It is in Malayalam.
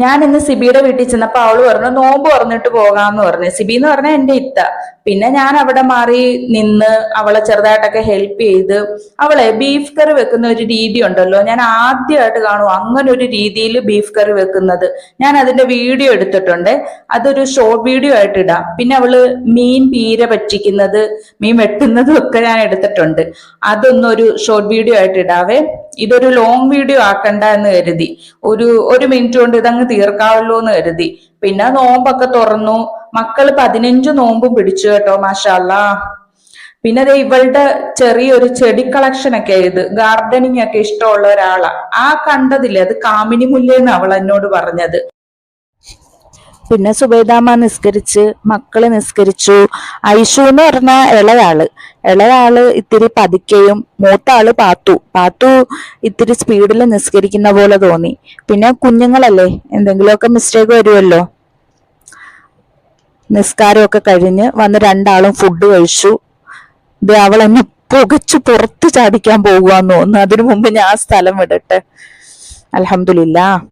ഞാൻ ഇന്ന് സിബിയുടെ വീട്ടിൽ ചെന്നപ്പോ അവള് പറഞ്ഞു നോമ്പ് തുറന്നിട്ട് പോകാന്ന് പറഞ്ഞു. സിബി എന്ന് പറഞ്ഞാൽ എന്റെ ഇത്ത. പിന്നെ ഞാൻ അവിടെ മാറി നിന്ന് അവളെ ചെറുതായിട്ടൊക്കെ ഹെൽപ്പ് ചെയ്ത്. അവളെ ബീഫ് കറി വെക്കുന്ന ഒരു രീതി ഉണ്ടല്ലോ, ഞാൻ ആദ്യമായിട്ട് കാണും അങ്ങനെ ഒരു രീതിയിൽ ബീഫ് കറി വെക്കുന്നത്. ഞാൻ അതിന്റെ വീഡിയോ എടുത്തിട്ടുണ്ട്, അതൊരു ഷോർട്ട് വീഡിയോ ആയിട്ട് ഇടാം. പിന്നെ അവള് മീൻ പീര പറ്റിക്കുന്നത്, മീൻ വെട്ടുന്നതും ഒക്കെ ഞാൻ എടുത്തിട്ടുണ്ട്. അതൊന്നൊരു ഷോർട്ട് വീഡിയോ ആയിട്ട് ഇടാവേ. ഇതൊരു ലോങ് വീഡിയോ ആക്കണ്ട എന്ന് കരുതി, ഒരു മിനിറ്റ് കൊണ്ട് ഇതങ്ങ് തീർക്കാവല്ലോ എന്ന് കരുതി. പിന്നെ നോമ്പൊക്കെ തുറന്നു, മക്കള് 15 നോമ്പും പിടിച്ചു കേട്ടോ, മാഷാല്ലാ. പിന്നെ ദേ ഇവളുടെ ചെറിയൊരു ചെടി കളക്ഷൻ ഒക്കെ ഇത്, ഗാർഡനിങ് ഒക്കെ ഇഷ്ടമുള്ള ഒരാളാ. ആ കണ്ടതില്ലേ, അത് കാമിനി മുല്ലേന്ന് അവൾ എന്നോട് പറഞ്ഞത്. പിന്നെ സുബൈദാമ്മ നിസ്കരിച്ച്, മക്കള് നിസ്കരിച്ചു. ഐഷു എന്ന് പറഞ്ഞ ഇളയാള് ഇത്തിരി പതുക്കെയും, മൂത്ത ആള് പാത്തു ഇത്തിരി സ്പീഡിൽ നിസ്കരിക്കുന്ന പോലെ തോന്നി. പിന്നെ കുഞ്ഞുങ്ങളല്ലേ, എന്തെങ്കിലുമൊക്കെ മിസ്റ്റേക്ക് വരുമല്ലോ. നിസ്കാരമൊക്കെ കഴിഞ്ഞ് വന്ന് രണ്ടാളും ഫുഡ് കഴിച്ചു. ഇത് അവൾ എന്നെ പുകച്ചു പുറത്ത് ചാടിക്കാൻ പോകുവാന്ന് തോന്നുന്നു. അതിനു മുമ്പ് ഞാൻ സ്ഥലം വിടട്ടെ. അൽഹംദുലില്ലാ.